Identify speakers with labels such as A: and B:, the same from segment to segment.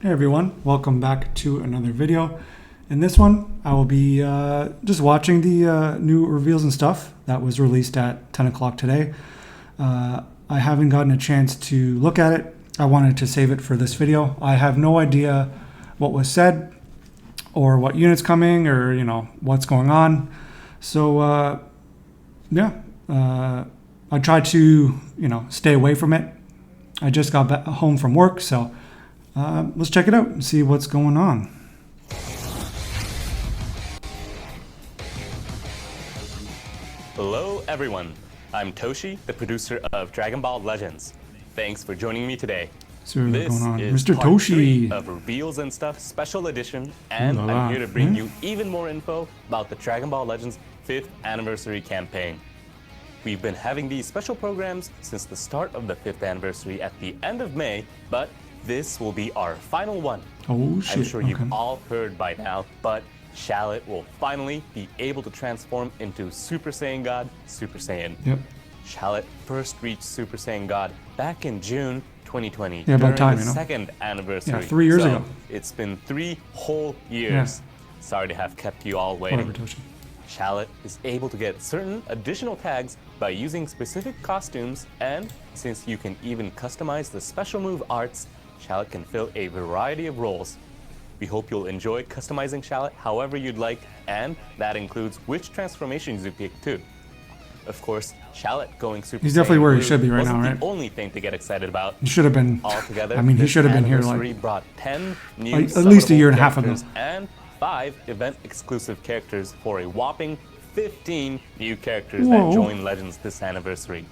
A: Hey everyone, welcome back to another video. In this one, I will be just watching the new reveals and stuff that was released at 10 o'clock today. I haven't gotten a chance to look at it. I wanted to save it for this video. I have no idea what was said or what unit's coming or what's going on. So I tried to stay away from it. I just got back home from work, so let's check it out and see what's going on.
B: Hello everyone, I'm Toshi, the producer of Dragon Ball Legends. Thanks for joining me today.
A: So what's going on?
B: This is
A: Mr.
B: part
A: Toshi
B: 3 of Reveals and Stuff Special Edition, and I'm here to bring you even more info about the Dragon Ball Legends 5th Anniversary campaign. We've been having these special programs since the start of the 5th anniversary at the end of May, but this will be our final one.
A: Oh shit,
B: I'm sure you've all heard by now, but Shallot will finally be able to transform into Super Saiyan God, Super Saiyan.
A: Yep.
B: Shallot first reached Super Saiyan God back in June 2020
A: Yeah, about
B: during
A: time,
B: the second anniversary.
A: Yeah, 3 years ago.
B: It's been 3 whole years.
A: Yeah.
B: Sorry to have kept you all waiting.
A: Whatever, Toshi.
B: Shallot is able to get certain additional tags by using specific costumes, and since you can even customize the special move arts, Shallot can fill a variety of roles. We hope you'll enjoy customizing Shallot however you'd like, and that includes which transformations you pick too. Of course, Shallot going Super
A: He's definitely
B: Saiyan
A: where he
B: Blue
A: should be right now,
B: wasn't
A: right?
B: the only thing to get excited about.
A: He should have been.
B: Altogether,
A: I mean, he
B: this
A: should have been here
B: anniversary
A: like
B: brought 10 new
A: at least a year and a half ago.
B: characters and 5 event-exclusive characters for a whopping 15 new characters
A: Whoa.
B: that joined Legends this anniversary.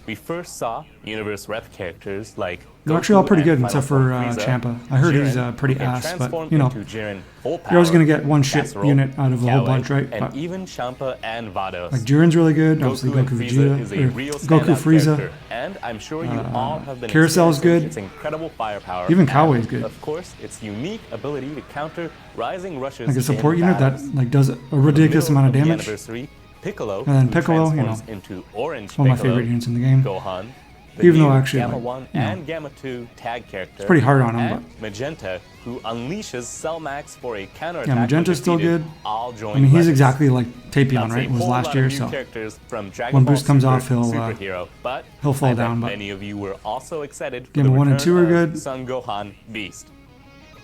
B: We first saw Universe Rep characters like
A: They're actually all
B: Goku
A: pretty
B: and
A: good
B: Final
A: except for
B: Form Frieza,
A: Champa. I heard he's
B: Jiren,
A: pretty
B: who can
A: ass, but
B: transform
A: you're
B: into Jiren full
A: always
B: power,
A: gonna get one shit
B: Casserole,
A: unit out of a whole
B: Gallic,
A: bunch, right?
B: And
A: But
B: even Champa and Vados.
A: like Jiren's really good. Obviously,
B: Goku and
A: Goku
B: Frieza is a
A: Vegeta,
B: real
A: or Goku
B: standout
A: Frieza.
B: character, and I'm sure you all have been
A: Carousel's
B: experiencing
A: good.
B: its incredible firepower.
A: Even
B: and,
A: Kawaii is good.
B: Of course, its unique ability to counter rising rushes.
A: Like a support
B: in
A: unit that
B: battles.
A: like does a
B: In the
A: ridiculous
B: middle
A: amount of
B: the
A: damage.
B: anniversary, Piccolo,
A: And then
B: who
A: Piccolo,
B: transforms into Orange
A: One of my
B: Piccolo,
A: favorite units in the game.
B: Gohan, the
A: Even though
B: new
A: actually,
B: Gamma
A: like,
B: 1
A: you know,
B: and Gamma 2 tag character.
A: it's pretty hard on him,
B: and
A: but
B: Magenta, who unleashes Cell Max for a counterattack.
A: yeah, Magenta's still good.
B: All join
A: I mean, he's
B: Legends.
A: exactly like Tapion,
B: That's
A: right?
B: a
A: Was
B: whole
A: last
B: lot
A: year,
B: of new
A: so
B: characters from Dragon
A: when
B: Ball
A: Boost comes
B: Super
A: off, he'll
B: Superhero, but
A: he'll fall
B: I bet
A: down, but
B: many of you were also excited for
A: Gamma
B: the
A: 1 and
B: return
A: 2 are
B: of
A: good.
B: Son Gohan Beast.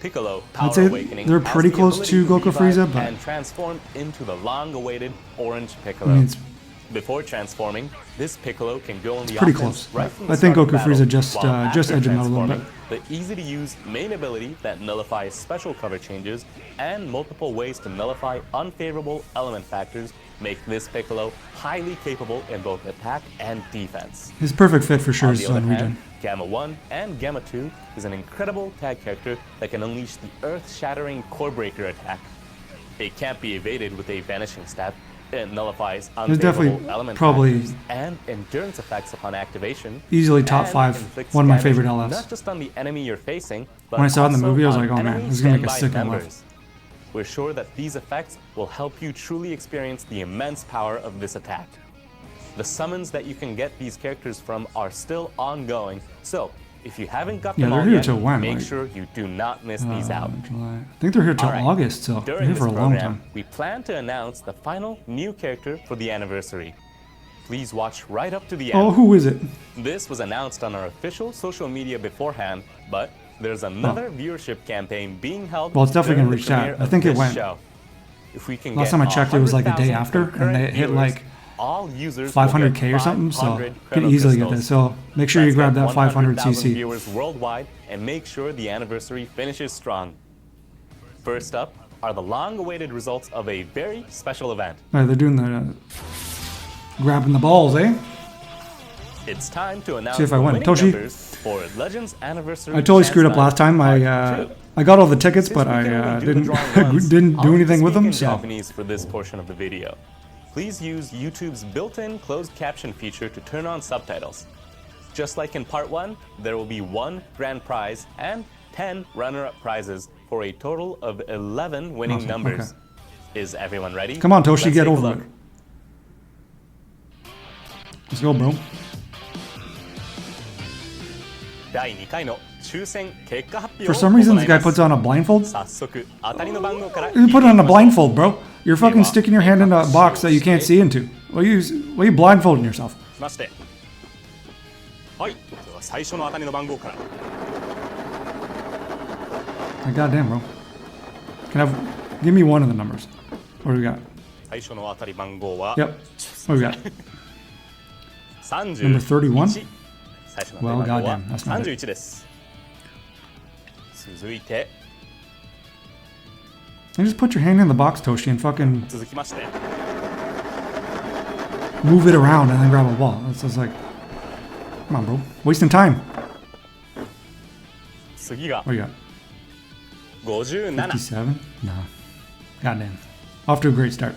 B: Piccolo
A: I'd
B: Power
A: say
B: Awakening
A: they're
B: has
A: pretty
B: the
A: close
B: ability
A: to Goku
B: revive
A: Frieza, but
B: and transform into the long-awaited Orange
A: I
B: Piccolo.
A: mean, it's
B: Before transforming, this Piccolo can go on the
A: pretty
B: offense
A: close.
B: right from the
A: I think
B: start of
A: Goku
B: battle,
A: Frieza just
B: while
A: just
B: after
A: edged him out a little bit.
B: transforming, the easy-to-use main ability that nullifies special cover changes and multiple ways to nullify unfavorable element factors make this Piccolo highly capable in both attack and defense.
A: His perfect fit for sure
B: On
A: is
B: the other
A: on
B: hand,
A: Regen.
B: Gamma 1 and Gamma 2 is an incredible tag character that can unleash the earth-shattering Core Breaker attack. It can't be evaded with a Vanishing Step. It nullifies
A: There's definitely
B: unfavorable element
A: probably
B: factors and endurance effects upon activation.
A: Easily top
B: and
A: 5,
B: inflicts
A: one of my
B: damage
A: favorite LFs.
B: Not just on the enemy you're facing, but
A: When I saw it in the
B: also
A: movie, I was
B: on
A: like, oh man,
B: enemy
A: this is gonna make a
B: standby
A: sick LF.
B: members. We're sure that these effects will help you truly experience the immense power of this attack. The summons that you can get these characters from are still ongoing, so if you haven't got
A: Yeah,
B: them
A: they're
B: all
A: here
B: yet,
A: till when,
B: make
A: like,
B: sure you do not miss these out.
A: July. I think they're here till
B: All right.
A: August, so they're
B: During
A: here
B: this
A: for a long
B: program,
A: time.
B: we plan to announce the final new character for the anniversary. Please watch right up to the end.
A: Oh, who is it?
B: This was announced on our official social media beforehand, but there's another viewership campaign being held.
A: Well, it's definitely
B: during
A: gonna
B: the
A: reach that.
B: premiere
A: I
B: of
A: think it
B: this
A: went.
B: show. If we can
A: Last
B: get
A: time I checked, it was like a day
B: 100,000
A: after, and
B: concurrent
A: they hit
B: viewers,
A: like
B: all users will
A: 500k
B: get
A: or something, so
B: 500
A: you can
B: Chrono
A: easily get
B: Crystals.
A: this. So make sure you
B: Let's
A: grab
B: get
A: that 500
B: 100,000
A: CC.
B: viewers worldwide and make sure the anniversary finishes strong. First up are the long-awaited results of a very special event.
A: Right, they're doing the grabbing the balls, eh?
B: It's time to announce
A: See if I
B: the
A: win.
B: winning
A: Toshi.
B: numbers for Legends Anniversary.
A: I totally screwed up
B: Chance
A: last time.
B: Part
A: I
B: 2.
A: got all the tickets,
B: Since
A: but
B: we can
A: I
B: only do the
A: didn't
B: drawing once,
A: didn't
B: I'll
A: do
B: have to
A: anything with
B: speak
A: them.
B: in
A: So
B: Japanese for this portion of the video. Please use YouTube's built-in closed caption feature to turn on subtitles. Just like in part 1, there will be 1 grand prize and 10 runner-up prizes for a total of 11 winning
A: Awesome,
B: numbers.
A: okay.
B: Is everyone ready?
A: come on, Toshi,
B: Let's
A: get
B: take a
A: over
B: look.
A: it. Let's go, bro.
B: 第2回の抽選結果発表
A: For
B: を
A: some reason,
B: 行
A: this
B: い
A: guy
B: ます
A: puts on a blindfold.
B: 早速当たりの番号から
A: You put it on a
B: 聞いていきましょう
A: blindfold, bro. You're fucking sticking your hand in a box that you can't see into. Why are you blindfolding yourself?
B: しましてはいでは最初の当たりの番号から
A: Goddamn, bro. Give me one of the numbers. What do we got?
B: 最初の当たり番号は
A: Yep. What do we got?
B: 31
A: Number 31?
B: 最初の当たり番号
A: Well,
B: は
A: goddamn, that's not it.
B: 31です続いて
A: You just put your hand in the box, Toshi, and fucking
B: 続きまして
A: move it around and then grab a ball. It's just like, come on, bro. Wasting time.
B: 次が
A: What do you got?
B: 57
A: 57? No. Goddamn. Off to a great start.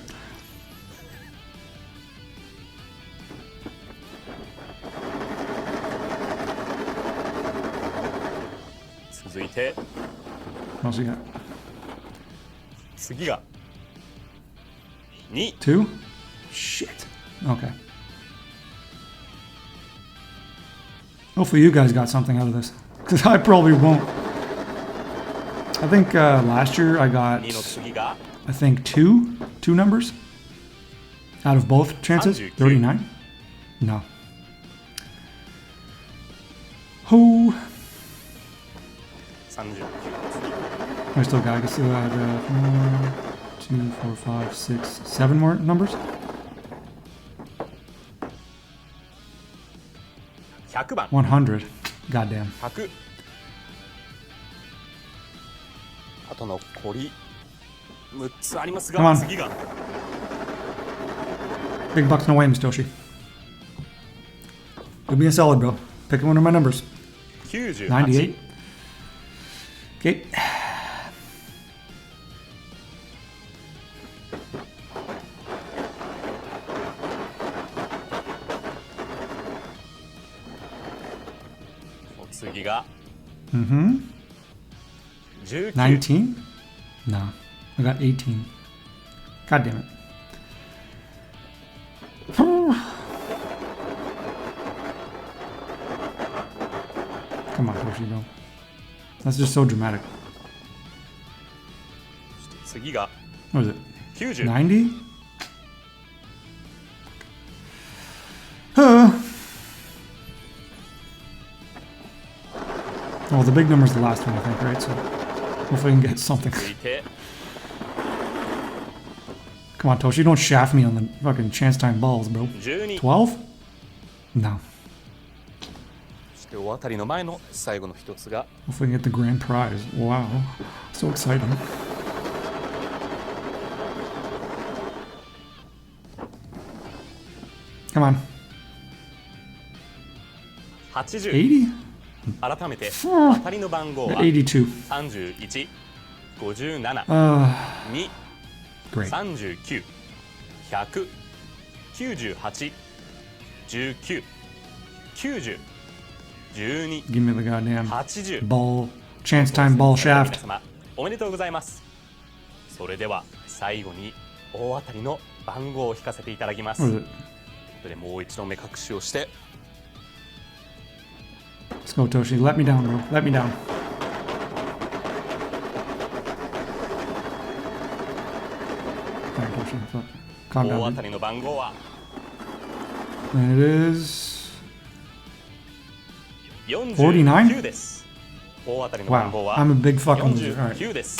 B: 続いて
A: What else you got?
B: 次が2
A: Two? Shit. Okay. Hopefully you guys got something out of this. Because I probably won't. I think last year I got,
B: 2の次が
A: I think two numbers out of both chances.
B: 39.
A: 39? No. Who?
B: 39
A: I still got, I still got 4, 2, 4, 5, 6, 7 more numbers.
B: 100番
A: 100. Goddamn.
B: 100あと残り6つあります
A: Come on.
B: が次が
A: Big bucks no way, Miss Toshi. Do me a solid, bro. Pick one of my numbers.
B: 98
A: 98. Okay.
B: 次が
A: Mm-hmm.
B: 19
A: 19? No. I got 18. God damn it. Come on, Toshi, bro. That's just so dramatic.
B: 次が
A: What is it?
B: 90
A: 90? Well, the big number's the last one, I think, right? So hopefully I can get something.
B: 続いて
A: Come on, Toshi, don't shaft me on the fucking chance time balls, bro.
B: 12
A: 12? No.
B: そして大当たりの前の最後の一つが
A: Hopefully I can get the grand prize. Wow. So exciting. Come on.
B: 80
A: 80?
B: 改めて当たりの番号は
A: 82.
B: 31 57 2
A: Great.
B: 39 100 98 19 90 12
A: Give me the goddamn
B: 80
A: ball. Chance time ball
B: 皆
A: shaft.
B: 様おめでとうございます。それでは最後に大当たりの番号を引かせていただきます。
A: What is it?
B: それでもう一度目隠しをして
A: Let's go, Toshi. Let me down, bro. Let me down. Alright, Toshi. Fuck. Calm
B: 大当
A: down.
B: たりの番号は
A: And it is
B: 49です。大当たりの番
A: wow.
B: 号は
A: I'm a big fucking loser. All right.
B: 49です。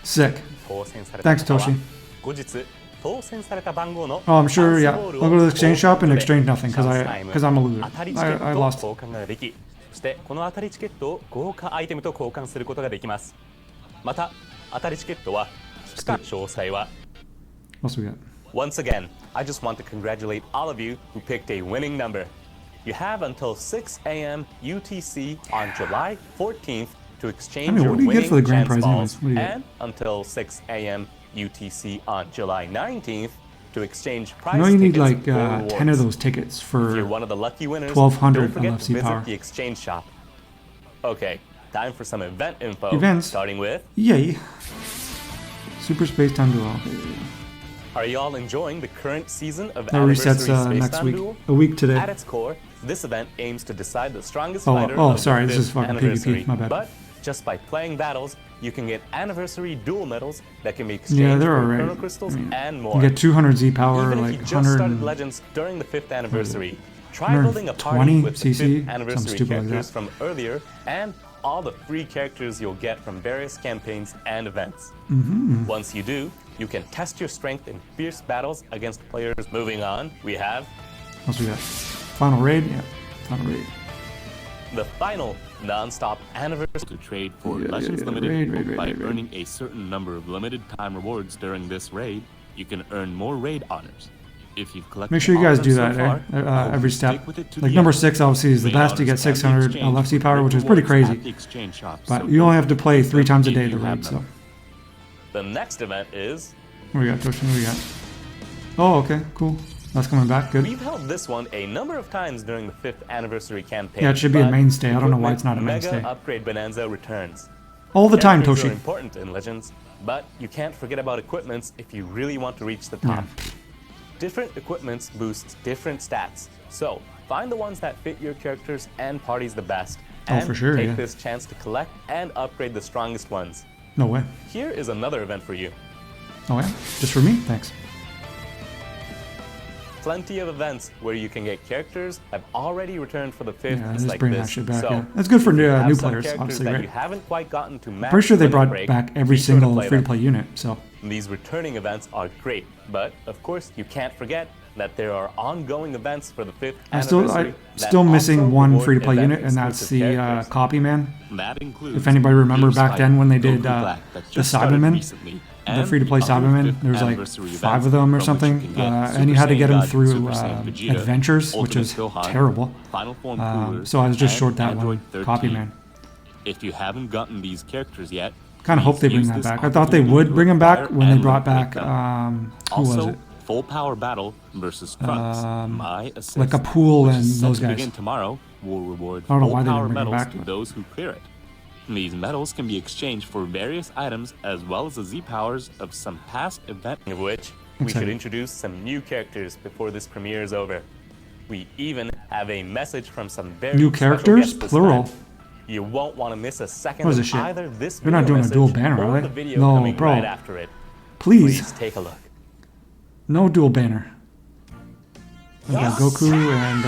A: Sick.
B: 当選された
A: Thanks,
B: 方は
A: Toshi.
B: 後日当選された番号の
A: Oh, I'm sure. Yeah,
B: ダンスボール
A: I'll
B: を
A: go to the exchange shop and
B: 交換
A: exchange nothing
B: チャンスタイム
A: because I'm a loser.
B: 当たりチケッ
A: I
B: トと
A: lost.
B: 交換ができ、そしてこの当たりチケットを豪華アイテムと交換することができます。また当たりチケットは期間詳細は
A: What else we got?
B: Once again, I just want to congratulate all of you who picked a winning number. You have until 6 a.m. UTC on July 14th to exchange
A: I mean,
B: your
A: what do you get
B: winning
A: for the grand
B: chance
A: prize anyways?
B: balls,
A: What do you get?
B: and until 6 a.m. UTC on July 19th to exchange
A: I
B: prize
A: know you need
B: tickets
A: like
B: or rewards.
A: 10 of those tickets
B: If you're
A: for.
B: one of the lucky winners,
A: 1200
B: don't forget
A: on
B: to
A: FC
B: visit
A: Power.
B: the exchange shop. Okay, time for some event info.
A: Events.
B: Starting with,
A: Yay! Super Space Time Duel.
B: are you all enjoying the current season of
A: That resets
B: Anniversary Space
A: next
B: Time
A: week.
B: Duel?
A: A week today.
B: At its core, This event aims to decide the strongest
A: Oh,
B: fighter
A: oh,
B: of
A: sorry,
B: the
A: this is
B: 5th
A: fucking
B: anniversary.
A: PvP, my bad.
B: But just by playing battles, you can get anniversary dual medals that can be exchanged
A: Yeah, they're
B: for
A: alright.
B: Chrono Crystals and more.
A: You get 200 Z power,
B: Even if
A: like
B: you just
A: 100.
B: started Legends during the 5th anniversary, try building a party
A: 120
B: with the 5th
A: CC,
B: anniversary
A: something stupid like
B: characters
A: that.
B: from earlier and all the free characters you'll get from various campaigns and events. Once you do, you can test your strength in fierce battles against players. Moving on, we have
A: What else we got? Final raid? Yeah, final raid.
B: the final non-stop anniversary to trade for
A: Yeah,
B: Legends
A: yeah,
B: Limited.
A: raid,
B: By
A: raid.
B: earning a certain number of limited time rewards during this raid, you can earn more raid honors. If you've collected
A: Make sure you
B: all
A: guys
B: of
A: do
B: them
A: that,
B: so
A: eh?
B: far, I hope
A: Every
B: you
A: step.
B: stick with it to
A: Like
B: the
A: number
B: end.
A: 6 obviously is the
B: Raid
A: best. You
B: honors
A: get
B: can be
A: 600
B: exchanged
A: LFC
B: for
A: power,
B: great
A: which is pretty
B: rewards
A: crazy.
B: at the exchange shop,
A: But
B: so
A: you only have to play
B: don't
A: 3 times a
B: if
A: day
B: you
A: the
B: have
A: raid,
B: them.
A: so.
B: The next event is
A: What we got, Toshin? What we got? Oh, okay, cool. That's coming back, good.
B: we've held this one a number of times during the 5th anniversary campaign.
A: Yeah, it should be a
B: but
A: mainstay. I don't know why it's not a
B: Equipment
A: mainstay.
B: Mega Upgrade Bonanza returns.
A: All the time,
B: Characters are
A: Toshi.
B: important in Legends, but you can't forget about equipments if you really want to reach the top. Different equipments boost different stats, so find the ones that fit your characters and parties the best,
A: Oh,
B: and
A: for sure,
B: take
A: yeah.
B: this chance to collect and upgrade the strongest ones.
A: No way.
B: Here is another event for you.
A: Oh, yeah? Just for me? Thanks.
B: Plenty of events where you can get characters have already returned for the 5th
A: Yeah,
B: just
A: just
B: like
A: bring
B: this.
A: that shit back,
B: so
A: yeah. That's good for
B: if you have
A: new
B: some
A: players,
B: characters
A: obviously,
B: that
A: right?
B: you haven't quite gotten to max
A: Pretty sure they
B: limit
A: brought
B: break,
A: back every
B: be sure to
A: single
B: play
A: free-to-play
B: them.
A: unit, so.
B: These returning events are great, but of course you can't forget that there are ongoing events for the 5th
A: I'm
B: anniversary.
A: still
B: that
A: missing
B: also
A: one
B: reward
A: free-to-play
B: event
A: unit, and that's
B: exclusive
A: the
B: characters.
A: Copy Man.
B: That includes
A: If anybody remember
B: Game
A: back
B: Spike,
A: then when they
B: Goku
A: did
B: Black that
A: the
B: just started
A: Cybermen,
B: recently,
A: the
B: and
A: free-to-play
B: the other
A: Cybermen,
B: 5th
A: there's like
B: anniversary
A: 5 of
B: events
A: them or
B: from which you
A: something,
B: can get
A: and you had to
B: Super
A: get them
B: Saiyan God,
A: through
B: Super Saiyan Vegeta,
A: Adventures, which
B: Ultimate
A: is
B: Gohan,
A: terrible.
B: Final Form Coolers,
A: So I was just
B: and
A: short that
B: Android
A: one,
B: 13.
A: Copy Man.
B: If you haven't gotten these characters yet,
A: Kind of hope they bring
B: use
A: that
B: this
A: back. I thought they
B: opportunity
A: would
B: to
A: bring them back
B: acquire
A: when they
B: and
A: brought
B: break
A: back,
B: them.
A: who was
B: Also,
A: it?
B: full power battle versus Trunks. My assist,
A: Like a pool
B: which
A: and
B: is set
A: those
B: to
A: guys.
B: begin tomorrow will reward
A: I don't know
B: full
A: why they
B: power
A: didn't bring it
B: medals
A: back,
B: to
A: but-
B: those who clear it. These medals can be exchanged for various items as well as the Z powers of some past event. Of which we should
A: Exciting.
B: introduce some new characters before this premiere is over. We even have a message from some very
A: New
B: special
A: characters?
B: guests this
A: Plural.
B: time. You won't want to miss a second
A: What is
B: of
A: this shit?
B: either this
A: They're not
B: video
A: doing a dual
B: message
A: banner,
B: or
A: are
B: the
A: they?
B: video
A: No,
B: coming
A: bro.
B: right after it.
A: Please,
B: Please take a look.
A: no dual banner. We got Goku and,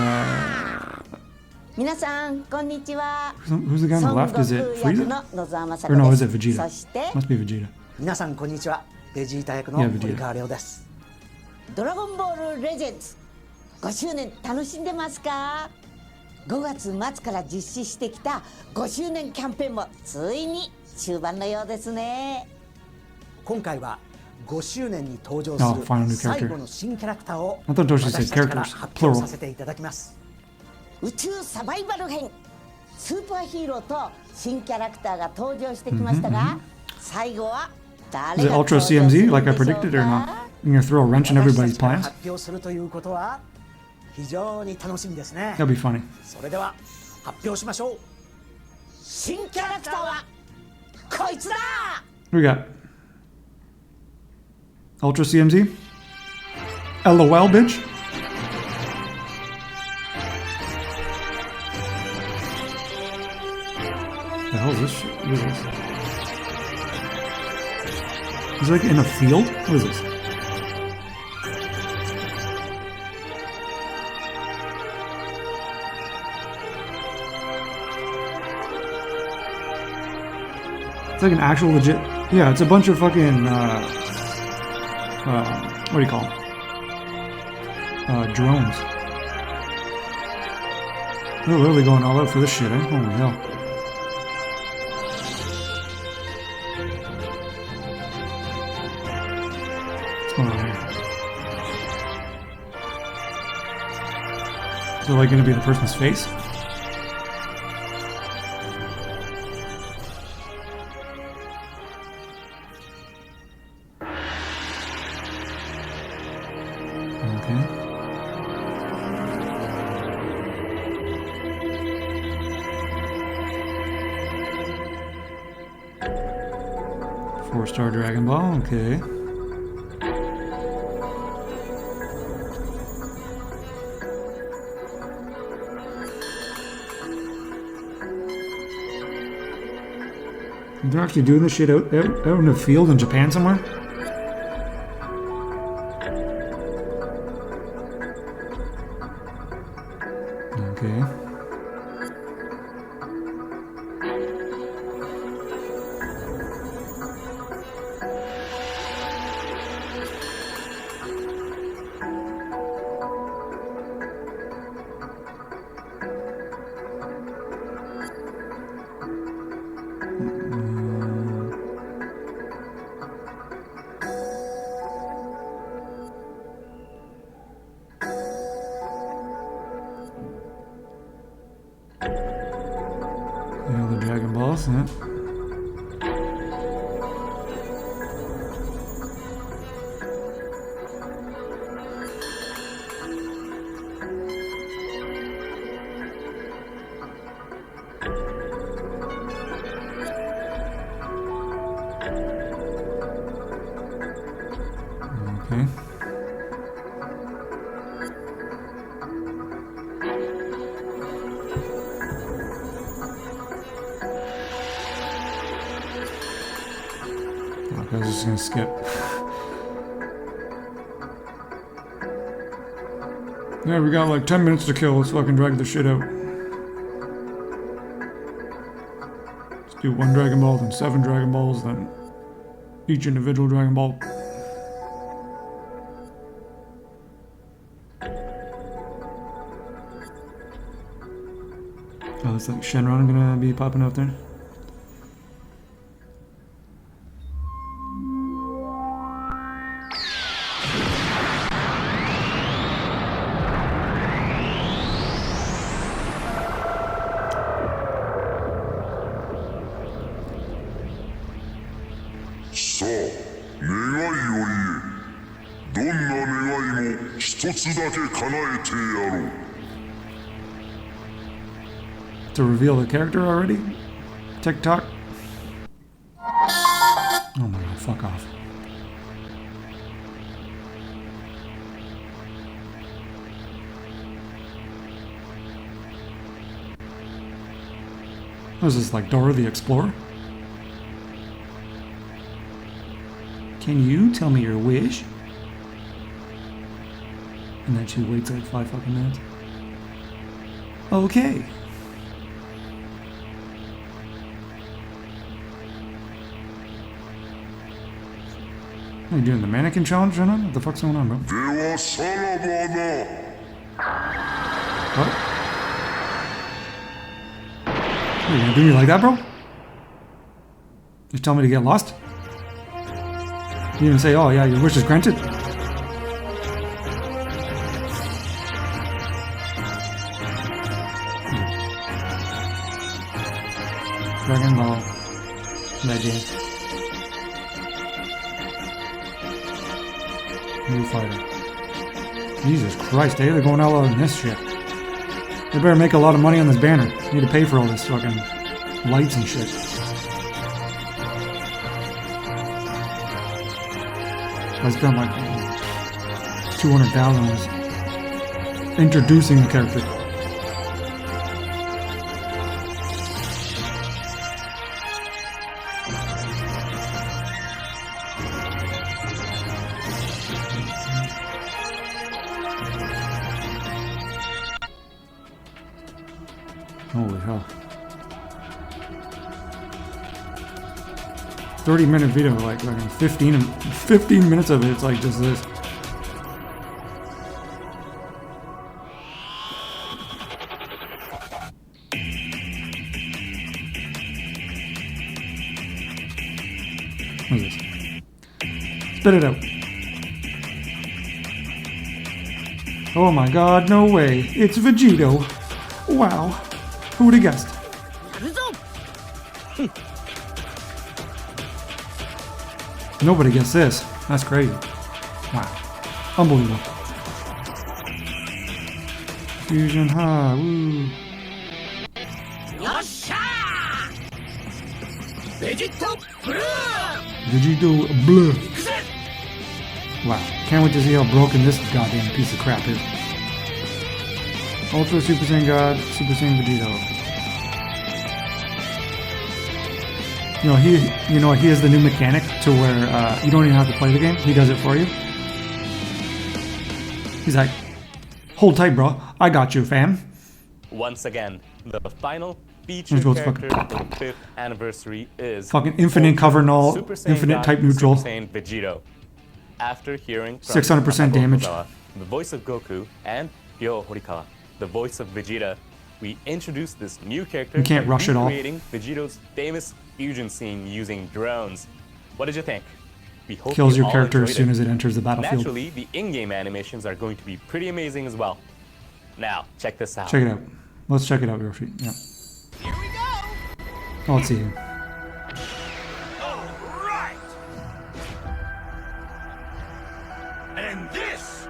C: 皆さんこんにちは。
A: who's the guy on the
C: 孫
A: left? Is it
C: 悟空役
A: Frieza?
C: の野沢雅
A: Or no,
C: 子
A: is
C: で
A: it
C: す。
A: Vegeta?
C: そして、
A: Must be Vegeta.
D: 皆さんこんにちは。ベジータ役の
A: Yeah, Vegeta.
D: 堀川レオです。
C: ドラゴンボールレジェンズ5周年楽しんでますか？5月末から実施してきた5周年キャンペーンもついに終盤のようですね。
D: 今回は5周年に登場
A: Oh, final new
D: す
A: character.
D: る最後の新キャラクターを
A: I thought Toshi said
D: 私たちから
A: characters,
D: 発表
A: plural.
D: させていただきます。
C: 宇宙サバイバル編スーパーヒーローと新キャラクターが登場してきましたが、最後は
A: Is
C: 誰
A: it
C: が登
A: Ultra
C: 場するん
A: CMZ
C: でしょ
A: like I
C: うか
A: predicted or not? You're gonna throw a wrench in
D: 私
A: everybody's
D: たちから
A: plans?
D: 発表するということは非常に楽しみですね。
A: That'd be funny.
D: それでは発表しましょう。
C: 新キャラクターはこいつだ。
A: What we got? Ultra CMZ? LOL, bitch? The hell is this shit? What is this? He's like in a field? What is this? It's like an actual legit. Yeah, it's a bunch of fucking. What do you call them? Drones. They're really going all out for this shit, eh? Holy hell. What's going on here? Is it like gonna be the person's face? Okay. Four-star Dragon Ball, okay. They're actually doing this shit out in the field in Japan somewhere? Okay. Yeah, the Dragon Balls, yeah. Okay. I was just gonna skip. Yeah, we got like 10 minutes to kill. Let's fucking drag the shit out. Let's do 1 Dragon Ball, then 7 Dragon Balls, then each individual Dragon Ball. Oh, looks like Shenron gonna be popping out there.
E: さあ、願いを言え。どんな願いも一つだけ叶えてやろう。
A: To reveal the character already? TikTok? Oh my god, fuck off. What is this, like Dora the Explorer? Can you tell me your wish? And then she waits like 5 fucking minutes. Okay. Are you doing the mannequin challenge, Jenna? What the fuck's going on, bro?
E: ではさらばだ。
A: What? Are you gonna do me like that, bro? Just tell me to get lost? You even say, oh yeah, your wish is granted? Dragon Ball Legend. New fighter. Jesus Christ, they're going all out on this shit. They better make a lot of money on this banner. Need to pay for all this fucking lights and shit. I spent like 200,000 introducing the character. Holy hell. 30-minute video, like 15 minutes of it, it's like just this. What is this? Spit it out. Oh my god, no way. It's Vegito. Wow. Who would have guessed? Nobody gets this. That's crazy. Wow. Unbelievable. Fusion high. Woo. Vegito blue. Wow. Can't wait to see how broken this goddamn piece of crap is. Ultra Super Saiyan God, Super Saiyan Vegito. he is the new mechanic to where you don't even have to play the game. He does it for you. He's like, hold tight, bro. I got you, fam.
B: Once again, the final feature
A: Let's go to
B: character for the 5th anniversary is
A: Fucking infinite cover null,
B: Super Saiyan
A: infinite
B: God,
A: type neutral.
B: Super Saiyan Vegito. After hearing from
A: 600%
B: Masago
A: damage.
B: Kozawa, the voice of Goku, and Ryo Horikawa, the voice of Vegeta, we introduced this new character.
A: You can't
B: by
A: rush it all.
B: recreating Vegito's famous fusion scene using drones. What did you think? We hope
A: Kills
B: you
A: your
B: all
A: character as
B: enjoyed
A: soon
B: it.
A: as it enters the battlefield.
B: Naturally, the in-game animations are going to be pretty amazing as well. Now, check this out.
A: Check it out. Let's check it out, Yoshi. Yeah.
F: Here we go!
A: Oh, let's see here.
F: Alright! And this,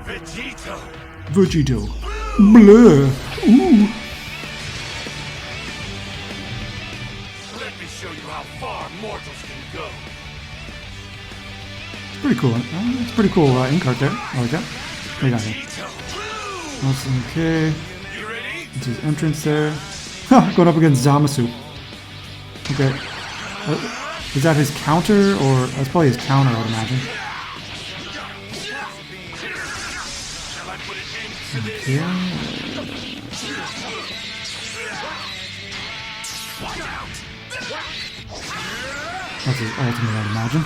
F: Vegito.
A: Vegito. Bleh. Ooh.
F: Let me show you how far mortals can go.
A: Pretty cool. It's pretty cool ink art there. I like that. What do you got here?
F: Vegito.
A: Awesome. Okay.
F: You ready?
A: It's his entrance there. Going up against Zamasu. Okay. Is that his counter, or that's probably his counter, I would imagine.
F: Shall I put an end to this?
A: Yeah. That's his ultimate, I'd imagine.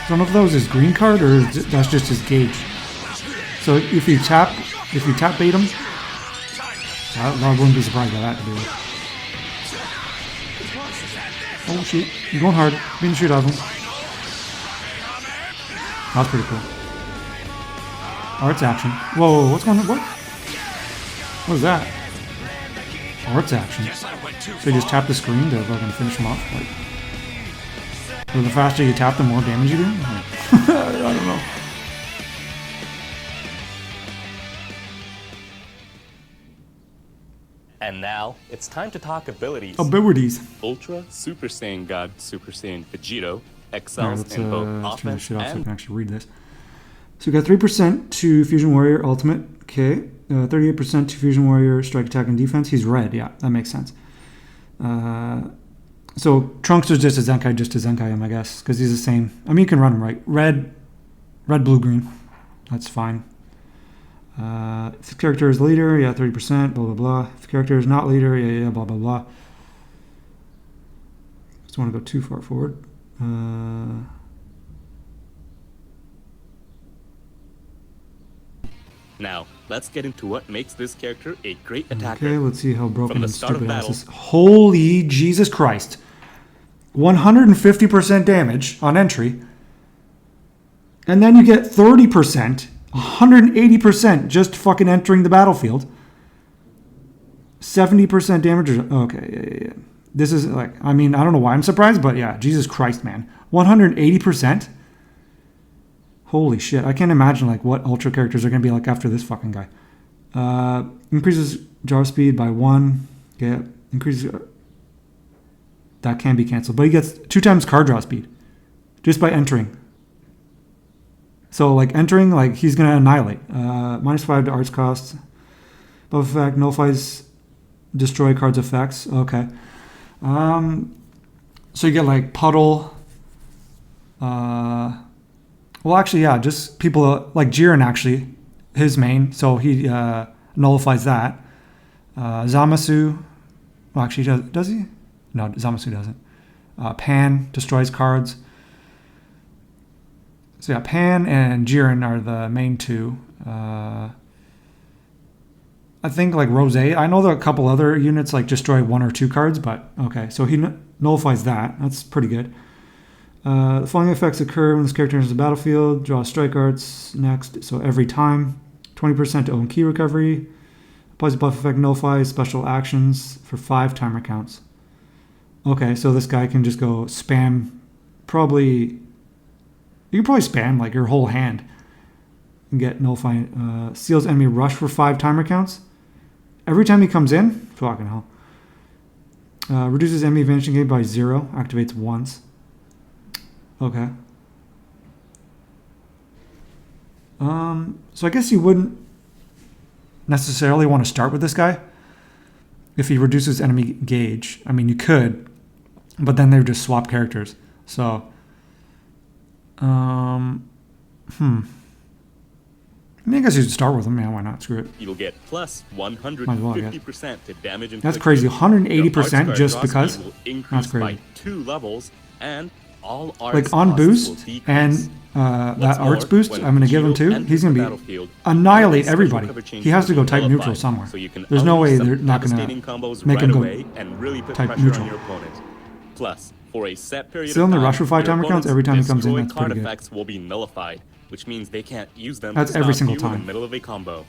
A: I don't know if that was his green card or that's just his gauge. So if you tap bait him, I wouldn't be surprised by that to do it. Oh shit, you're going hard. Being the shit out of him. That's pretty cool. Arts action. Whoa, what's going on? What is that? Arts action. So you just tap the screen to fucking finish him off? Like, or the faster you tap, the more damage you do? Like, I don't know.
B: And now, it's time to talk abilities.
A: Abilities.
B: Ultra Super Saiyan God Super Saiyan Vegito
A: Alright,
B: excels
A: let's
B: in both
A: turn this
B: offense
A: shit off so I
B: and
A: can actually read this. So we got 3% to Fusion Warrior Ultimate. Okay. 38% to Fusion Warrior Strike Attack and Defense. He's red. Yeah, that makes sense. So Trunks was just a Zenkai, I guess, because he's the same. I mean, you can run him right. Red, blue, green. That's fine. If the character is leader, yeah, 30%, blah, blah, blah. If the character is not leader, yeah, blah, blah, blah. Just don't want to go too far forward.
B: Now, let's get into what makes this character a great attacker.
A: Okay, let's see how broken
B: From the
A: and
B: start of
A: stupid ass
B: battle.
A: is. Holy Jesus Christ. 150% damage on entry. And then you get 30%, 180% just fucking entering the battlefield. 70% damage. Okay, yeah. This is like, I mean, I don't know why I'm surprised, but yeah, Jesus Christ, man. 180%? Holy shit. I can't imagine like what Ultra characters are going to be like after this fucking guy. Increases draw speed by 1. Okay, increases... that can be canceled. But he gets 2 times card draw speed. Just by entering. So like entering, like he's going to annihilate. -5 to arts cost. Buff effect, nullifies destroy cards effects. Okay. So you get like puddle. Well, actually, yeah, just people like Jiren, actually, his main. So he nullifies that. Zamasu. Well, actually, does he? No, Zamasu doesn't. Pan destroys cards. So yeah, Pan and Jiren are the main two. I think like Rose. I know there are a couple other units like destroy 1 or 2 cards, but okay. So he nullifies that. That's pretty good. The following effects occur when this character enters the battlefield. Draw strike arts next. So every time. 20% to own key recovery. Applies a buff effect, nullifies special actions for 5 timer counts. Okay, so this guy can just go spam. Probably. You can probably spam like your whole hand. And get nullifying. Seals enemy rush for 5 timer counts. Every time he comes in. Fucking hell. Reduces enemy vanishing gate by 0. Activates once. Okay. So I guess you wouldn't necessarily want to start with this guy. if he reduces enemy gauge. I mean, you could, but then they would just swap characters. So, I mean, I guess you should start with him. Yeah, why not? Screw it.
B: You'll get plus
A: Might as well, I guess.
B: 150% to damage inflicted.
A: That's crazy. 180%
B: Your
A: just
B: arts
A: because.
B: card will increase
A: That's crazy.
B: by 2 levels, and all arts
A: Like on
B: costs will
A: boost
B: decrease.
A: and that
B: What's
A: arts
B: more,
A: boost,
B: when
A: I'm going to give him
B: Vegito
A: too.
B: enters
A: He's going
B: the
A: to be
B: battlefield,
A: annihilate
B: special
A: everybody.
B: cover changes
A: He has to
B: will
A: go
B: be
A: type neutral
B: nullified,
A: somewhere.
B: so you can
A: There's no
B: unleash
A: way
B: some
A: they're not going
B: devastating
A: to
B: combos
A: make
B: right
A: him go
B: away and really put
A: type
B: pressure
A: neutral.
B: on your opponent. Plus, for a set period
A: Still
B: of
A: in the
B: time,
A: rush for 5
B: your
A: timer counts
B: opponent's
A: every time he comes in.
B: destroy
A: That's
B: card
A: pretty good.
B: effects will be nullified, which means they can't use them
A: That's
B: to
A: every
B: stop
A: single
B: you in
A: time.
B: the middle of a combo.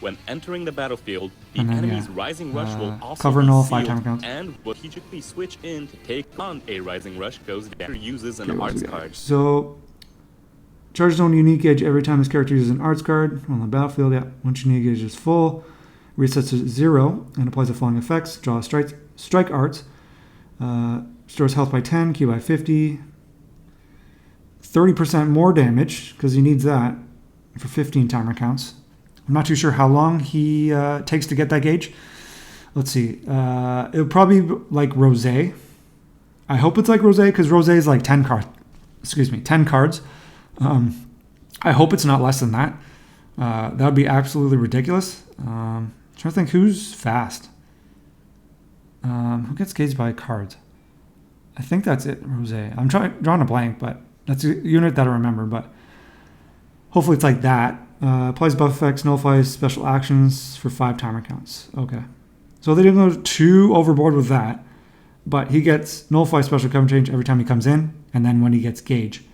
B: When entering the battlefield, the
A: And then,
B: enemy's
A: yeah,
B: Rising Rush will also
A: cover
B: be
A: nullify
B: sealed
A: timer counts.
B: and will strategically switch in to take on a Rising Rush goes down or uses an
A: Okay, what
B: arts
A: we got here?
B: card.
A: So, charges own unique gauge every time this character uses an arts card on the battlefield. Yeah, once unique gauge is full, resets to 0 and applies the following effects: draw strike arts, restores health by 10, Q by 50, 30% more damage because he needs that for 15 timer counts. I'm not too sure how long he takes to get that gauge. Let's see. It'll probably be like Rose. I hope it's like Rose because Rose is like 10 cards. Excuse me, 10 cards. I hope it's not less than that. That would be absolutely ridiculous. Trying to think who's fast. Who gets gauged by cards? I think that's it, Rose. I'm drawing a blank, but that's a unit that I remember. But hopefully it's like that. Applies buff effects, nullifies special actions for 5 timer counts. Okay. So they didn't go too overboard with that. But he gets nullify special cover change every time he comes in, and then when he gets gauge.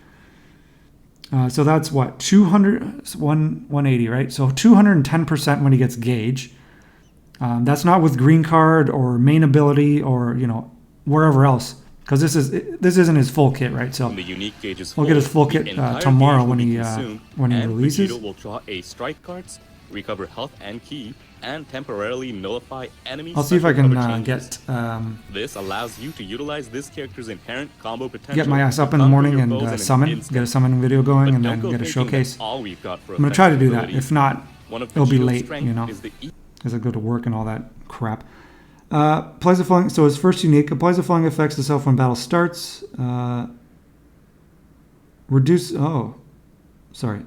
A: So that's what? 180, right? So 210% when he gets gauge. That's not with green card or main ability or, wherever else. Because this isn't his full kit, right? So
B: When the unique gauge is
A: we'll get his full
B: the
A: kit
B: entire
A: tomorrow
B: gauge will
A: when
B: be
A: he
B: consumed, and
A: releases.
B: Vegito will draw a strike cards, recover health and key, and temporarily nullify enemy
A: I'll see if I
B: special
A: can
B: cover changes.
A: get
B: This allows you to utilize this character's inherent combo potential.
A: my ass
B: to
A: up in the
B: conquer
A: morning
B: your
A: and
B: foes in an
A: summon,
B: instant.
A: get a summoning video going,
B: But
A: and
B: don't
A: then
B: go
A: get a
B: thinking
A: showcase.
B: that's all we've got for
A: I'm gonna try to do that.
B: effective
A: If not,
B: One of
A: it'll be
B: Vegito's
A: late,
B: strength is the
A: as I go to work and all that crap. Applies the following. So his first unique applies the following effects to self when battle starts.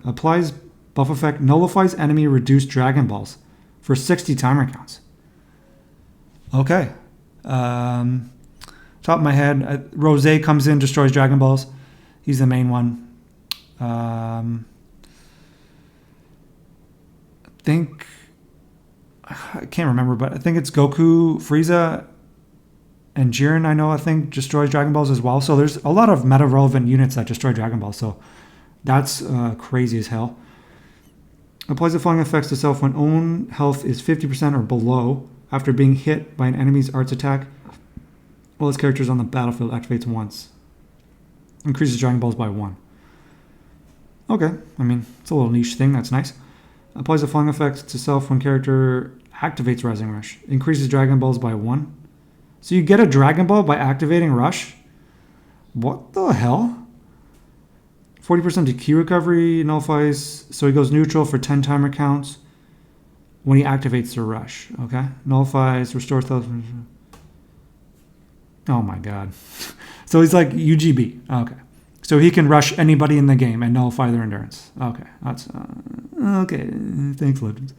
A: Applies buff effect, nullifies enemy reduced Dragon Balls for 60 timer counts. Okay. Top of my head, Rose comes in, destroys Dragon Balls. He's the main one. I think I can't remember, but I think it's Goku, Frieza, and Jiren. I think destroys Dragon Balls as well. So there's a lot of meta relevant units that destroy Dragon Balls. So that's crazy as hell. Applies the following effects to self when own health is 50% or below after being hit by an enemy's arts attack while his character is on the battlefield. Activates once. Increases Dragon Balls by 1. Okay, I mean, it's a little niche thing. That's nice. Applies the following effects to self when character activates Rising Rush. Increases Dragon Balls by 1. So you get a Dragon Ball by activating Rush? What the hell? 40% to Ki recovery, nullifies, so he goes neutral for 10 timer counts when he activates the Rush. Okay? Nullifies, restores health. Oh my god. So he's like UGB. Okay. So he can rush anybody in the game and nullify their endurance. Okay. That's okay. Thanks, Legends.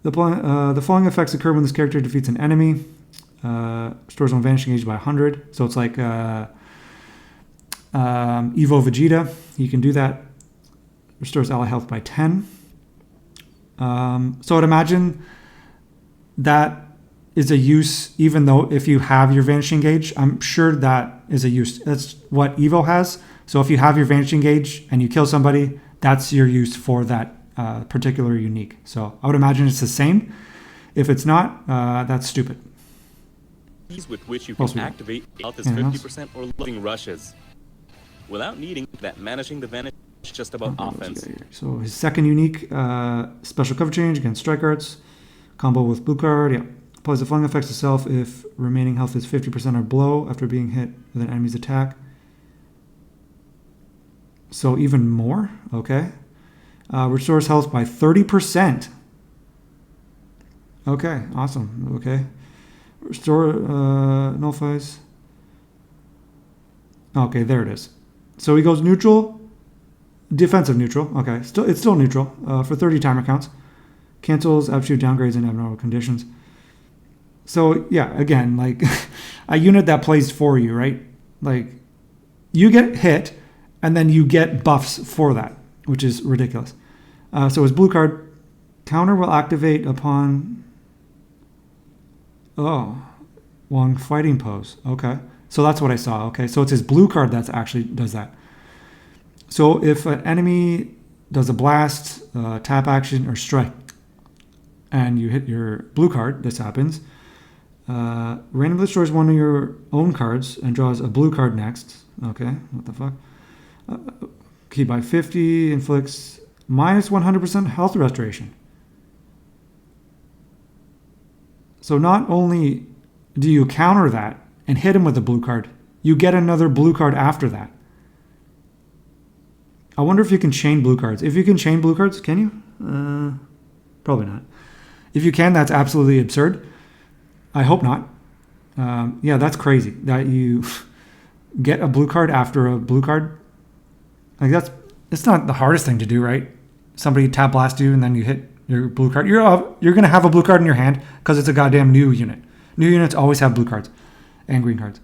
A: The following effects occur when this character defeats an enemy. Restores on vanishing age by 100. So it's like Evo Vegeta. You can do that. Restores ally health by 10. So I'd imagine that is a use, even though if you have your vanishing gauge, I'm sure that is a use. That's what Evo has. So if you have your vanishing gauge and you kill somebody, that's your use for that particular unique. So I would imagine it's the same. If it's not, that's stupid.
B: With which you can
A: Also,
B: activate health is
A: anything
B: 50% or living rushes without needing that managing the vanish just about offense.
A: So his second unique, special cover change against strike arts, combo with blue card. Yeah, applies the flying effects to self if remaining health is 50% or below after being hit with an enemy's attack. So even more. Okay, restores health by 30%. Okay, awesome. Okay. Restore nullifies. Okay, there it is. So he goes neutral, defensive neutral. Okay, it's still neutral for 30 timer counts. Cancels absolute downgrades and abnormal conditions. So yeah, again, like a unit that plays for you, right? Like you get hit, and then you get buffs for that, which is ridiculous. So his blue card counter will activate upon long fighting pose. Okay, so that's what I saw. Okay, so it's his blue card that actually does that. So if an enemy does a blast, tap action, or strike, and you hit your blue card, this happens. Randomly destroys one of your own cards and draws a blue card next. Okay, what the fuck? Key by 50, inflicts minus 100% health restoration. So not only do you counter that and hit him with a blue card, you get another blue card after that. I wonder if you can chain blue cards. If you can chain blue cards, can you? Probably not. If you can, that's absolutely absurd. I hope not. Yeah, that's crazy that you get a blue card after a blue card. Like it's not the hardest thing to do, right? Somebody tap blast you and then you hit your blue card. You're gonna have a blue card in your hand because it's a goddamn new unit. New units always have blue cards and green cards.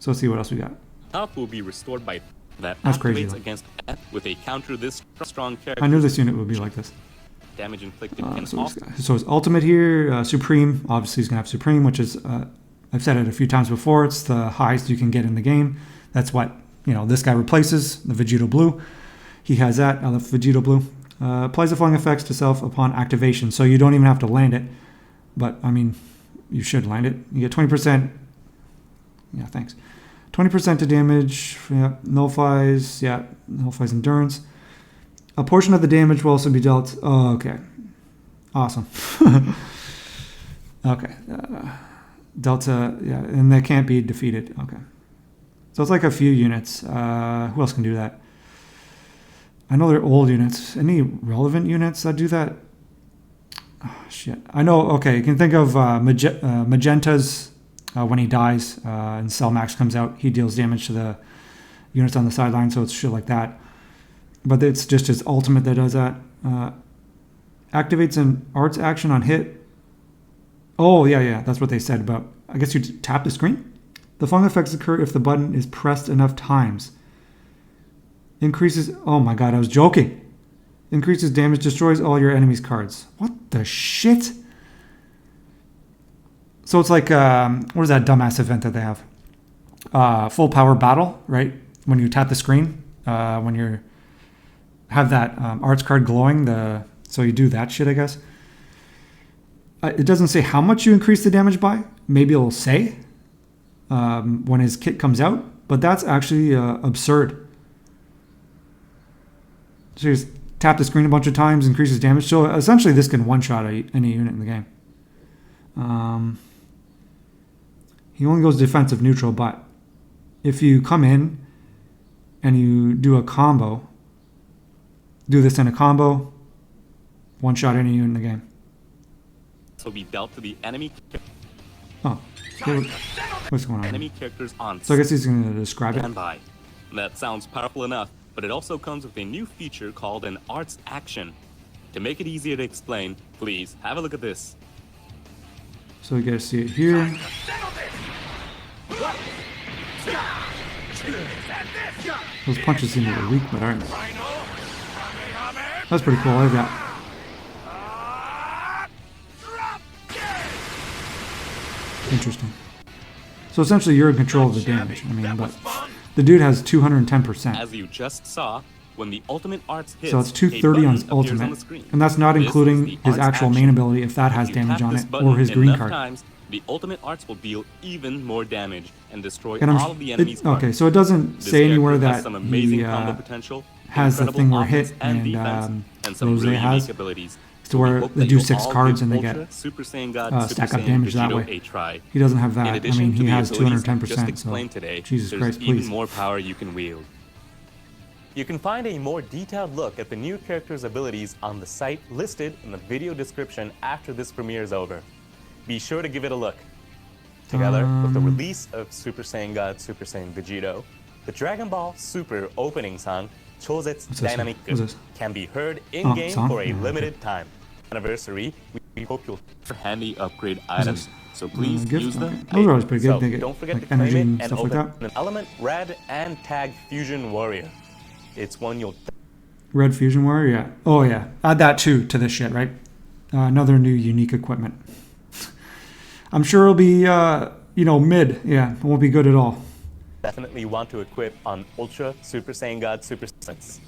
A: So let's see what else we got.
B: Health will be restored by that
A: That's
B: activates
A: crazy, though.
B: against F with a counter this strong character.
A: I knew this unit would be like this.
B: Damage inflicted can
A: So
B: also
A: his ultimate here, Supreme. Obviously, he's gonna have Supreme, which is I've said it a few times before. It's the highest you can get in the game. That's what this guy replaces the Vegito Blue. He has that. I love Vegito Blue. Applies the following effects to self upon activation, so you don't even have to land it. But I mean, you should land it. You get 20%. Yeah, thanks. 20% to damage. Yeah, nullifies. Yeah, nullifies endurance. A portion of the damage will also be dealt. Oh, okay. Awesome. Okay. Delta, yeah, and they can't be defeated. Okay. So it's like a few units. Who else can do that? I know they're old units. Any relevant units that do that? Oh, shit. I know, okay, you can think of Magenta's when he dies and Cell Max comes out. He deals damage to the units on the sideline, so it's shit like that. But it's just his ultimate that does that. Activates an arts action on hit. Oh, yeah, that's what they said about. I guess you tap the screen? The following effects occur if the button is pressed enough times. Increases. Oh my god, I was joking. Increases damage, destroys all your enemy's cards. What the shit? So it's like, what is that dumbass event that they have? Full power battle, right? When you tap the screen, when you have that arts card glowing, so you do that shit, I guess. It doesn't say how much you increase the damage by. Maybe it'll say when his kit comes out, but that's actually absurd. So you just tap the screen a bunch of times, increases damage. So essentially this can one-shot any unit in the game. He only goes defensive neutral, but if you come in and you do a combo, do this in a combo, one-shot any unit in the game.
B: will be dealt to the enemy
A: Oh, what's going on?
B: enemy characters on
A: So I guess he's going to describe it.
B: standby. That sounds powerful enough, but it also comes with a new feature called an arts action. To make it easier to explain, please have a look at this.
A: So you guys see it here. Those punches seem a little weak, but alright. That's pretty cool. I like that. Interesting. So essentially, you're in control of the damage. I mean, but the dude has 210%.
B: As you just saw, when the ultimate arts hits,
A: So it's
B: a
A: 230 on his
B: button appears on the
A: ultimate,
B: screen.
A: and that's not
B: This
A: including
B: is the
A: his
B: arts
A: actual main
B: action.
A: ability if that has
B: If you
A: damage
B: tap
A: on
B: this
A: it,
B: button
A: or his green
B: enough
A: card.
B: times, the ultimate arts will deal even more damage and destroy
A: And
B: all of the enemy's cards.
A: okay, so it doesn't
B: This
A: say anywhere
B: character has
A: that
B: some amazing
A: he
B: combo potential,
A: has the
B: incredible
A: thing where
B: offense
A: hit
B: and
A: and
B: defense, and some
A: Rose
B: really
A: has,
B: unique abilities.
A: to where
B: We hope
A: they
B: that
A: do
B: you'll
A: 6
B: all
A: cards
B: give
A: and they
B: Ultra,
A: get
B: Super Saiyan God, Super
A: stack up
B: Saiyan
A: damage that
B: Vegito
A: way.
B: a try.
A: He doesn't have that.
B: In
A: I
B: addition
A: mean,
B: to
A: he
B: the
A: has
B: abilities
A: 210%.
B: just
A: So
B: explained today,
A: Jesus
B: there's
A: Christ,
B: even
A: please.
B: more power you can wield. You can find a more detailed look at the new character's abilities on the site listed in the video description after this premiere is over. be sure to give it a look. Together with the
A: Um.
B: release of Super Saiyan God Super Saiyan Vegito, the Dragon Ball Super opening song, Chozetsu
A: What's this here?
B: Dynamic,
A: What's this?
B: can be heard
A: Oh,
B: in-game
A: song?
B: for a
A: Yeah, okay.
B: limited time. Anniversary, we hope you'll handy upgrade items, so please
A: gift?
B: use them.
A: Okay. Those are always pretty good.
B: So
A: They get,
B: don't forget
A: like,
B: to claim
A: energy
B: it
A: and
B: and
A: stuff like
B: open
A: that.
B: an Element Red and tag Fusion Warrior. It's one you'll
A: Red Fusion Warrior, yeah. Oh yeah, add that too to this shit, right? Another new unique equipment. I'm sure it'll be, mid. Yeah, it won't be good at all.
B: definitely want to equip on Ultra Super Saiyan God Super Sense.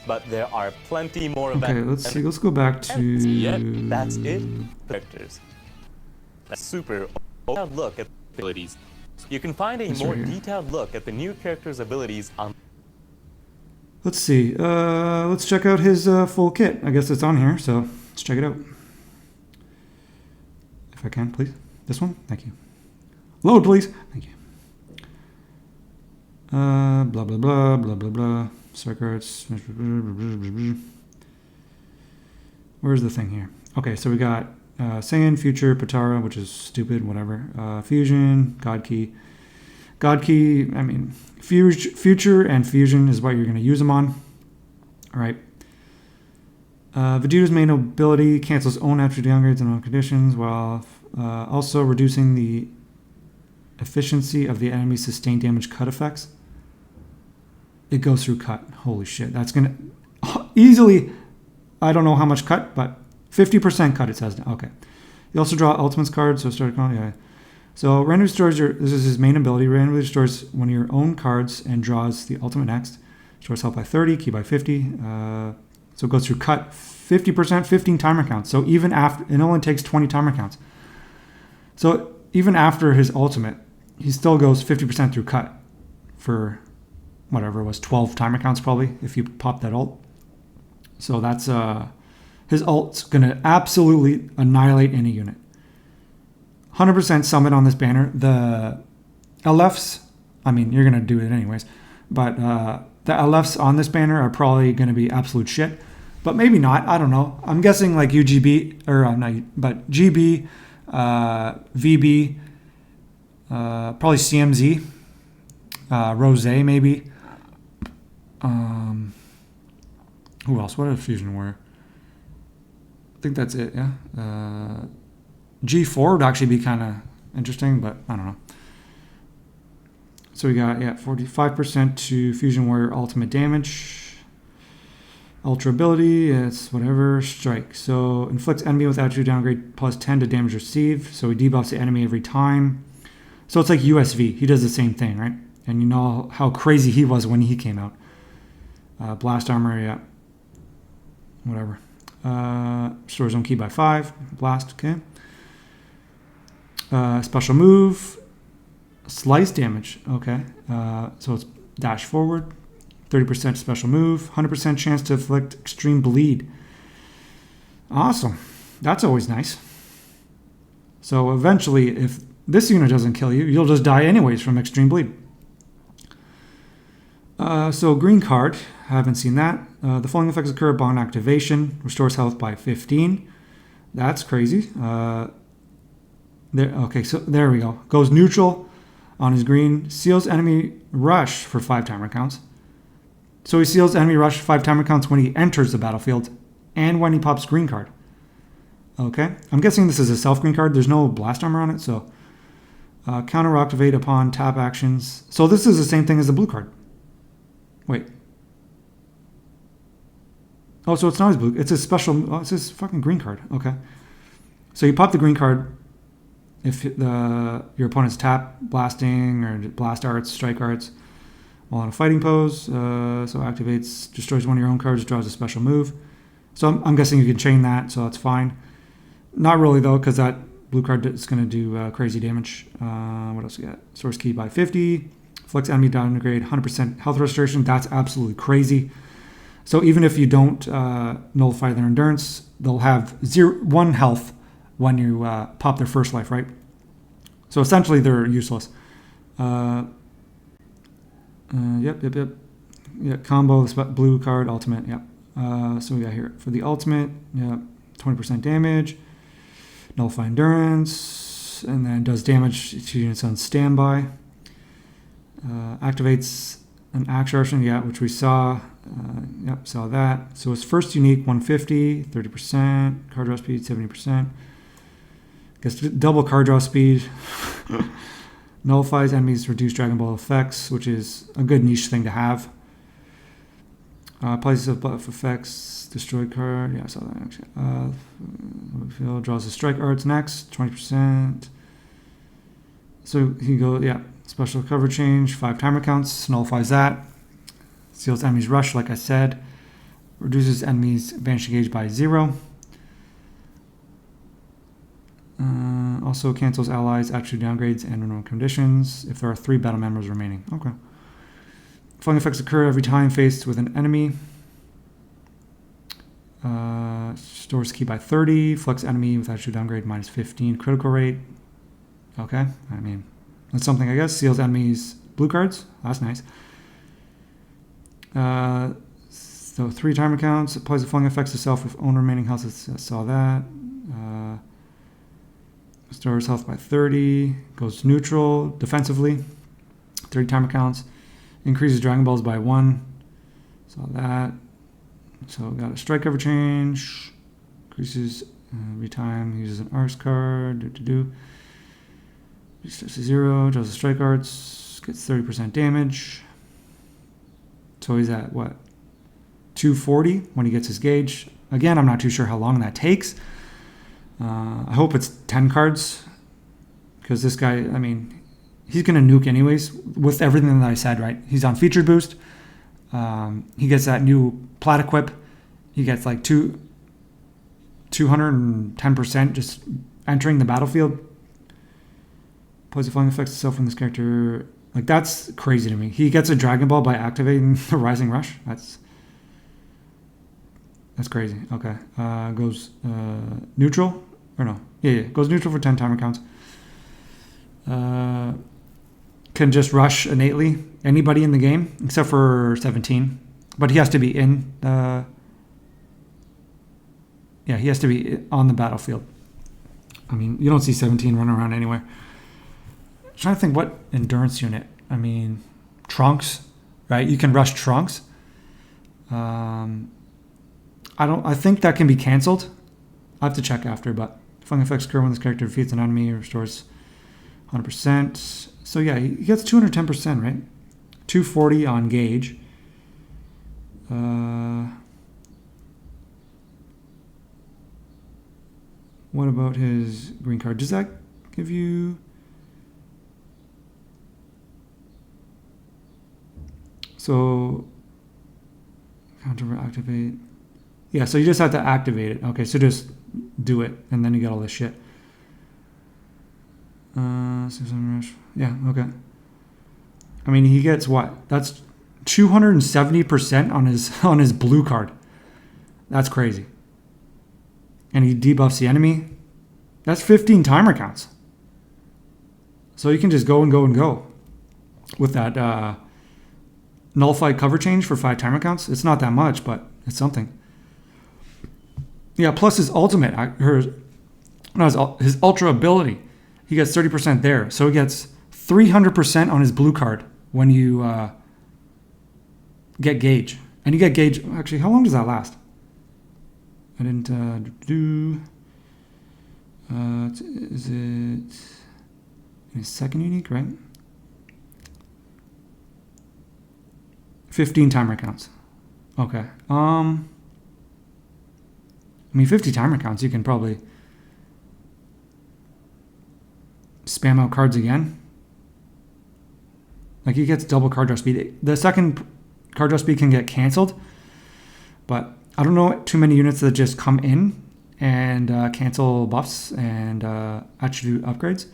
B: But there are plenty more
A: Okay,
B: events.
A: let's see. Let's go back to.
B: Yet, that's it. Characters. A super detailed look at abilities. You can find a
A: This
B: more
A: right here.
B: detailed look at the new character's abilities on.
A: Let's see. Let's check out his full kit. I guess it's on here, so let's check it out. If I can, please. This one? Thank you. Load, please. Thank you. Blah, blah, blah, blah, blah, blah. Strike arts. Where's the thing here? Okay, so we got Saiyan, Future, Patara, which is stupid, whatever. Fusion, God Key. God Key, I mean, Future and Fusion is what you're going to use them on. All right. Vegeta's main ability cancels own attribute downgrades in all conditions, while also reducing the efficiency of the enemy's sustained damage cut effects. It goes through cut. Holy shit. That's going to easily, I don't know how much cut, but 50% cut it says now. Okay. You also draw Ultimates card, so start calling. Yeah. So randomly restores this is his main ability. Randomly restores one of your own cards and draws the ultimate next. Restores health by 30, key by 50. So it goes through cut 50%, 15 timer counts. So even after, it only takes 20 timer counts. So even after his ultimate, he still goes 50% through cut for whatever it was, 12 timer counts probably, if you pop that ult. So that's, his ult's gonna absolutely annihilate any unit. 100% summon on this banner. The LFs, I mean, you're gonna do it anyways, but the LFs on this banner are probably gonna be absolute shit. But maybe not. I don't know. I'm guessing like UGB or not, but GB, VB, probably CMZ, Rose maybe. Who else? What a Fusion Warrior. I think that's it. Yeah. G4 would actually be kind of interesting, but I don't know. So we got 45% to Fusion Warrior ultimate damage. Ultra ability, it's whatever, strike. So inflicts enemy with attribute downgrade plus 10 to damage received. So he debuffs the enemy every time. So it's like USV. He does the same thing, right? And you know how crazy he was when he came out. Blast armor, yeah. Whatever. Restores own key by 5. Blast, okay. Special move. Slice damage, okay. So it's dash forward. 30% special move, 100% chance to inflict extreme bleed. Awesome. That's always nice. So eventually, if this unit doesn't kill you, you'll just die anyways from extreme bleed. So green card, haven't seen that. The following effects occur upon activation. Restores health by 15. That's crazy. Okay, so there we go. Goes neutral on his green. Seals enemy rush for 5 timer counts. So he seals enemy rush 5 timer counts when he enters the battlefield and when he pops green card. Okay, I'm guessing this is a self green card. There's no blast armor on it, so counter activate upon tap actions. So this is the same thing as the blue card. Wait. Oh, so it's not his blue. It's his special. Oh, it's his fucking green card. Okay. So you pop the green card if your opponent's tap blasting or blast arts, strike arts. While in a fighting pose, so activates, destroys one of your own cards, draws a special move. So I'm guessing you can chain that, so that's fine. Not really though, because that blue card is going to do crazy damage. What else we got? Source key by 50, flex enemy downgrade, 100% health restoration. That's absolutely crazy. So even if you don't nullify their endurance, they'll have 1 health when you pop their first life, right? So essentially they're useless. Yep. Yeah, combo, blue card, ultimate, yep. So we got here, for the ultimate, 20% damage. Nullify endurance, and then does damage to units on standby. Activates an action, yeah, which we saw. Yep, saw that. So it's first unique 150, 30%, card draw speed 70%. Gets double card draw speed. Nullifies enemies' reduced Dragon Ball effects, which is a good niche thing to have. Applies buff effects, destroy card. Yeah, I saw that actually. Draws the strike arts next, 20%. So he go, yeah, special cover change, 5 timer counts, nullifies that. Seals enemies rush, like I said. Reduces enemies' vanishing gauge by 0. Also cancels allies' attribute downgrades and normal conditions if there are 3 battle members remaining. Okay. Following effects occur every time faced with an enemy. Stores key by 30. Flex enemy with attribute downgrade minus 15 critical rate. Okay, I mean, that's something, I guess. Seals enemies blue cards. That's nice. So 3 timer counts. Applies the following effects to self with own remaining health. I saw that. Stores health by 30. Goes neutral defensively. 30 timer counts. Increases Dragon Balls by 1. Saw that. So got a strike cover change. Increases every time. Uses an Arcs card. Restarts to 0. Does the strike arts. Gets 30% damage. So he's at what? 240 when he gets his gauge. Again, I'm not too sure how long that takes. I hope it's 10 cards. Because this guy, I mean, he's going to nuke anyways with everything that I said, right? He's on featured boost. He gets that new plat equip. He gets like 210% just entering the battlefield. Plays the flying effects itself from this character. Like, that's crazy to me. He gets a Dragon Ball by activating the Rising Rush. That's crazy. Okay. Goes neutral. Or no. Yeah. Goes neutral for 10 timer counts. Can just rush innately anybody in the game except for 17. But he has to be in he has to be on the battlefield. I mean, you don't see 17 running around anywhere. I'm trying to think what endurance unit. I mean, Trunks, right? You can rush Trunks. I think that can be canceled. I have to check after, but flying effects occur when this character defeats an enemy or restores 100%. So yeah, he gets 210%, right? 240 on gauge. What about his green card? Does that give you... So, counter activate. Yeah, so you just have to activate it. Okay, so just do it, and then you get all this shit. Yeah, okay. I mean, he gets what? That's 270% on his blue card. That's crazy. And he debuffs the enemy. That's 15 timer counts. So you can just go and go and go with that nullified cover change for 5 timer counts. It's not that much, but it's something. Yeah, plus his ultimate, his ultra ability. He gets 30% there. So he gets 300% on his blue card when you get gauge. And you get gauge, actually, how long does that last? I didn't do... is it a second unique, right? 15 timer counts. Okay. I mean, 50 timer counts, you can probably spam out cards again. Like, he gets double card draw speed. The second card draw speed can get canceled, but I don't know too many units that just come in and cancel buffs and attribute upgrades.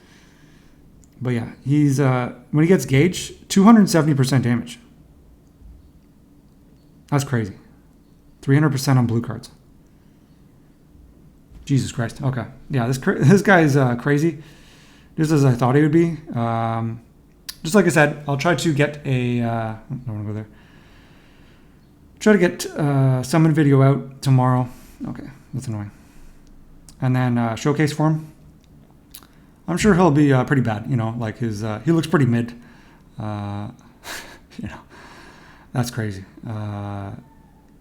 A: But yeah, he's when he gets gauge, 270% damage. That's crazy. 300% on blue cards. Jesus Christ. Okay. Yeah, this guy's crazy. Just as I thought he would be. Just like I said, I'll try to get a... I don't want to go there. Try to get summon video out tomorrow. Okay, that's annoying. And then showcase for him. I'm sure he'll be pretty bad. You know, like his he looks pretty mid. You know, that's crazy.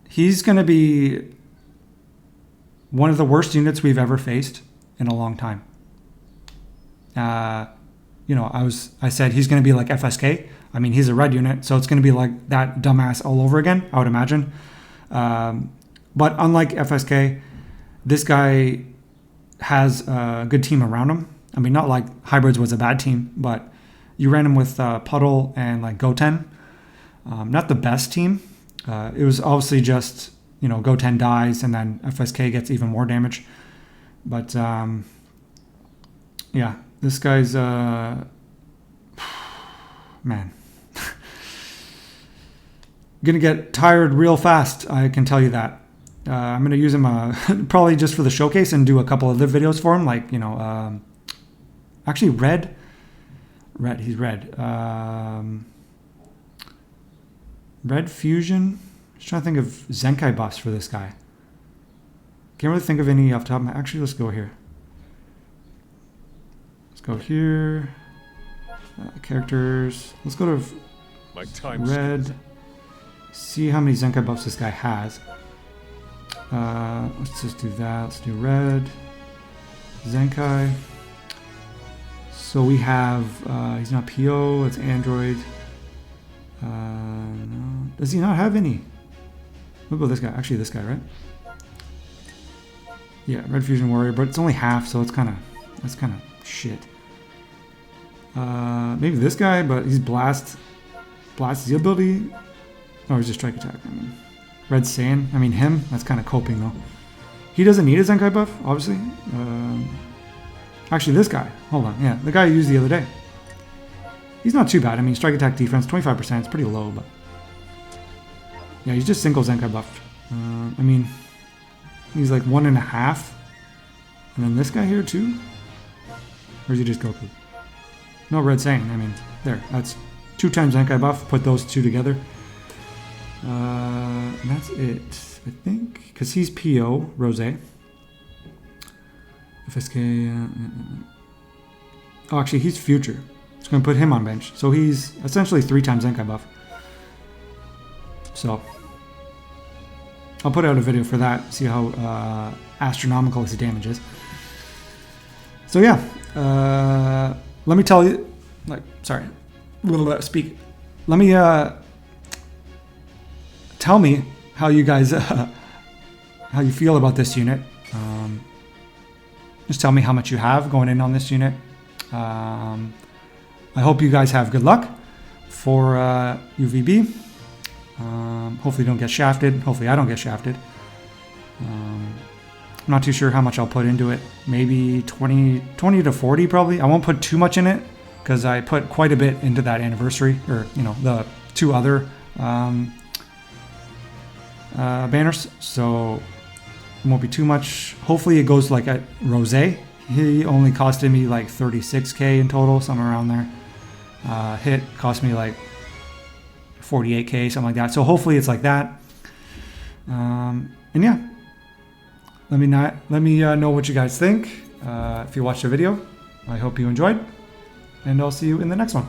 A: He's going to be one of the worst units we've ever faced in a long time. You know, I said he's going to be like FSK. I mean, he's a red unit, so it's going to be like that dumbass all over again, I would imagine. But unlike FSK, this guy has a good team around him. I mean, not like Hybrids was a bad team, but you ran him with Puddle and like Goten. Not the best team. It was obviously just, you know, Goten dies and then FSK gets even more damage. But yeah, this guy's man. Gonna get tired real fast, I can tell you that. I'm gonna use him probably just for the showcase and do a couple other videos for him, like, you know, actually he's red. Red Fusion. Just trying to think of Zenkai buffs for this guy. Can't really think of any off the top of my... Actually, let's go here. Let's go here. Characters. Let's go to
F: My time
A: red. See how many Zenkai buffs this guy has. Let's just do that. Let's do red. Zenkai. So we have... he's not PO. It's Android. No. Does he not have any? What about this guy? Actually, this guy, right? Yeah, Red Fusion Warrior, but it's only half, so that's kind of shit. Maybe this guy, but he's Blast. Blast Z ability. Oh, he's just Strike Attack. I mean, Red Saiyan. I mean, him. That's kind of coping though. He doesn't need a Zenkai buff, obviously. Actually, this guy. Hold on. Yeah, the guy I used the other day. He's not too bad. I mean, Strike Attack defense, 25%. It's pretty low, but... Yeah, he's just single Zenkai buffed. I mean, he's like 1.5. And then this guy here, too? Or is he just Goku? No, Red Saiyan. I mean, there. That's 2 times Zenkai buff. Put those two together. And that's it, I think. Because he's PO, Rose. FSK... Oh, actually, he's Future. It's going to put him on bench. So he's essentially 3 times Zenkai buff. So, I'll put out a video for that, see how astronomical his damage is. So yeah, let me tell you, like, sorry, speak. Let me, tell me how you guys, how you feel about this unit. Just tell me how much you have going in on this unit. I hope you guys have good luck for UVB. Hopefully you don't get shafted. Hopefully I don't get shafted. I'm not too sure how much I'll put into it. Maybe 20 to 40 probably. I won't put too much in it because I put quite a bit into that anniversary, or, you know, the 2 other banners. So it won't be too much. Hopefully it goes like at Rose. He only costed me like 36k in total, somewhere around there. Hit cost me like 48k, something like that. So hopefully it's like that. And yeah, let me know what you guys think. If you watched the video, I hope you enjoyed, and I'll see you in the next one.